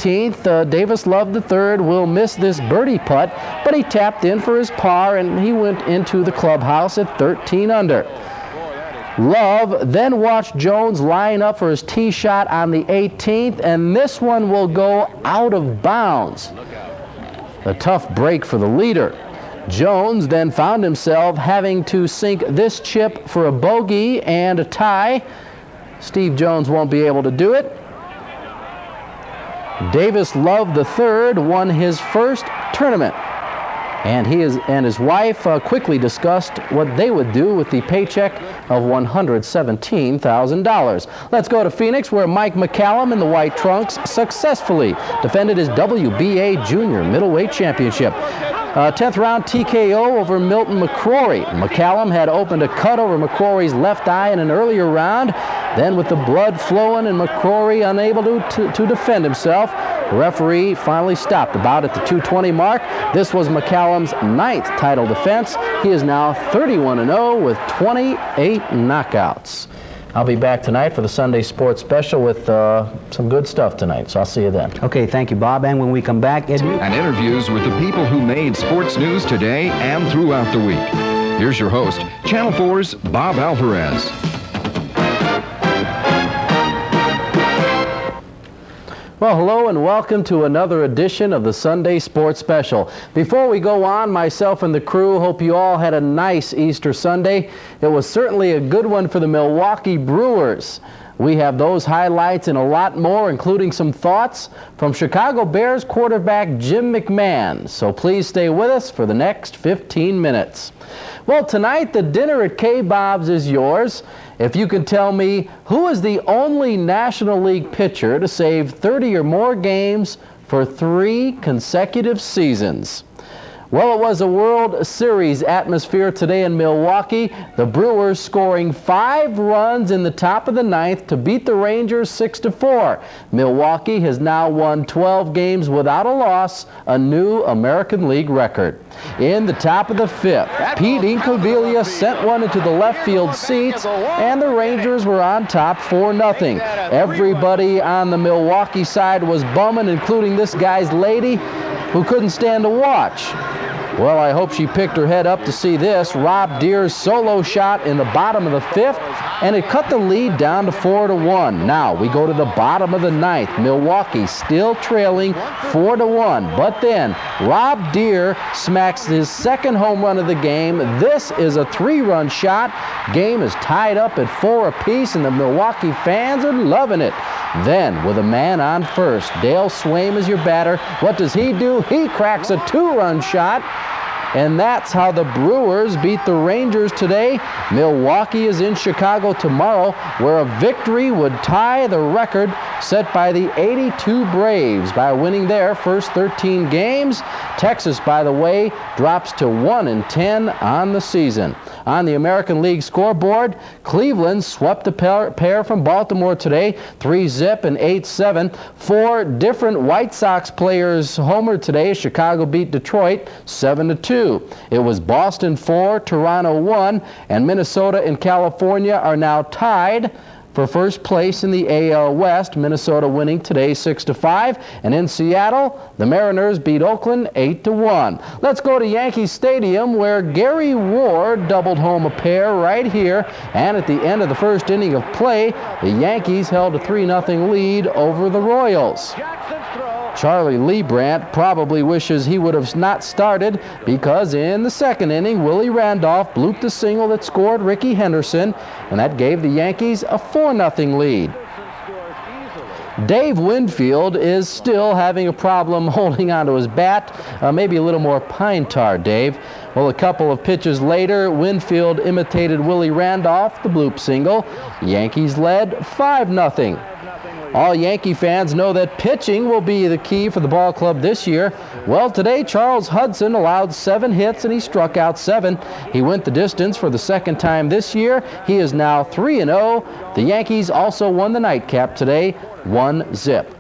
18th, Davis Love III will miss this birdie putt, but he tapped in for his par, and he went into the clubhouse at 13 under. Love then watched Jones line up for his tee shot on the 18th, and this one will go out of bounds. A tough break for the leader. Jones then found himself having to sink this chip for a bogey and a tie. Steve Jones won't be able to do it. Davis Love III won his first tournament, and he and his wife quickly discussed what they would do with the paycheck of $117,000. Let's go to Phoenix, where Mike McCallum in the white trunks successfully defended his WBA Junior Middleweight Championship. 10th round TKO over Milton McCrory. McCallum had opened a cut over McCrory's left eye in an earlier round. Then with the blood flowing and McCrory unable to defend himself, the referee finally stopped the bout at the 2:20 mark. This was McCallum's 9th title defense. He is now 31-0 with 28 knockouts. I'll be back tonight for the Sunday Sports Special with some good stuff tonight, so I'll see you then. Okay, thank you, Bob. And when we come back, and interviews with the people who made sports news today and throughout the week. Here's your host, Channel 4's Bob Alvarez. Well, hello and welcome to another edition of the Sunday Sports Special. Before we go on, myself and the crew hope you all had a nice Easter Sunday. It was certainly a good one for the Milwaukee Brewers. We have those highlights and a lot more, including some thoughts from Chicago Bears quarterback Jim McMahon. So please stay with us for the next 15 minutes. Well, tonight the dinner at K-Bob's is yours. If you can tell me who is the only National League pitcher to save 30 or more games for 3 consecutive seasons. Well, it was a World Series atmosphere today in Milwaukee. The Brewers scoring 5 runs in the top of the 9th to beat the Rangers 6-4. Milwaukee has now won 12 games without a loss, a new American League record. In the top of the 5th, Pete Incaviglia sent one into the left field seats, and the Rangers were on top 4-0. Everybody on the Milwaukee side was bumming, including this guy's lady, who couldn't stand to watch. Well, I hope she picked her head up to see this. Rob Deere's solo shot in the bottom of the 5th, and it cut the lead down to 4-1. Now we go to the bottom of the 9th. Milwaukee still trailing 4-1. But then Rob Deere smacks his second home run of the game. This is a 3-run shot. Game is tied up at 4 apiece, and the Milwaukee fans are loving it. Then, with a man on first, Dale Swaim is your batter. What does he do? He cracks a 2-run shot. And that's how the Brewers beat the Rangers today. Milwaukee is in Chicago tomorrow, where a victory would tie the record set by the '82 Braves by winning their first 13 games. Texas, by the way, drops to 1-10 on the season. On the American League scoreboard, Cleveland swept a pair from Baltimore today, 3-zip and 8-7. 4 different White Sox players homered today. Chicago beat Detroit 7-2. It was Boston 4, Toronto 1, and Minnesota and California are now tied for first place in the AL West. Minnesota winning today 6-5. And in Seattle, the Mariners beat Oakland 8-1. Let's go to Yankee Stadium, where Gary Ward doubled home a pair right here. And at the end of the first inning of play, the Yankees held a 3-0 lead over the Royals. Charlie Leibrandt probably wishes he would have not started, because in the second inning, Willie Randolph blooped a single that scored Ricky Henderson, and that gave the Yankees a 4-0 lead. Dave Winfield is still having a problem holding onto his bat. Maybe a little more pine tar, Dave. Well, a couple of pitches later, Winfield imitated Willie Randolph, the bloop single. Yankees led 5-0. All Yankee fans know that pitching will be the key for the ball club this year. Well, today Charles Hudson allowed 7 hits and he struck out 7. He went the distance for the second time this year. He is now 3-0. The Yankees also won the nightcap today, 1-zip.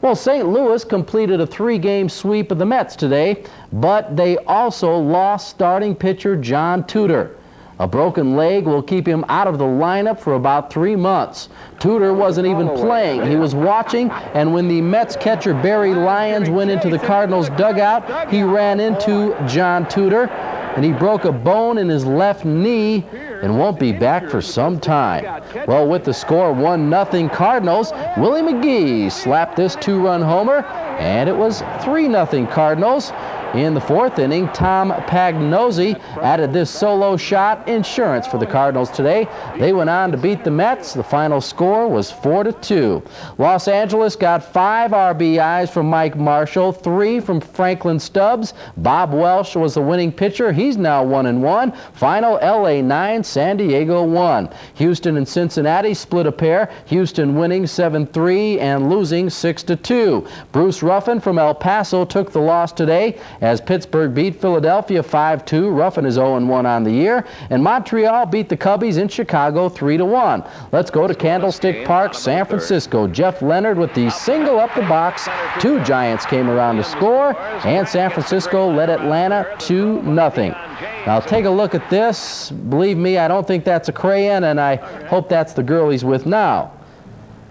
Well, St. Louis completed a 3-game sweep of the Mets today, but they also lost starting pitcher John Tudor. A broken leg will keep him out of the lineup for about 3 months. Tudor wasn't even playing. He was watching, and when the Mets catcher Barry Lyons went into the Cardinals dugout, he ran into John Tudor, and he broke a bone in his left knee and won't be back for some time. Well, with the score 1-0 Cardinals, Willie McGee slapped this 2-run homer, and it was 3-0 Cardinals. In the 4th inning, Tom Pagnozzi added this solo shot, insurance for the Cardinals today. They went on to beat the Mets. The final score was 4-2. Los Angeles got 5 RBIs from Mike Marshall, 3 from Franklin Stubbs. Bob Welsh was the winning pitcher. He's now 1-1. Final LA 9, San Diego 1. Houston and Cincinnati split a pair. Houston winning 7-3 and losing 6-2. Bruce Ruffin from El Paso took the loss today as Pittsburgh beat Philadelphia 5-2. Ruffin is 0-1 on the year. And Montreal beat the Cubbies in Chicago 3-1. Let's go to Candlestick Park, San Francisco. Jeff Leonard with the single up the box. 2 Giants came around to score, and San Francisco led Atlanta 2-0. Now take a look at this. Believe me, I don't think that's a crayon, and I hope that's the girl he's with now.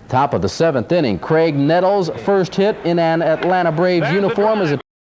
Top of the 7th inning, Craig Nettles' first hit in an Atlanta Braves uniform as a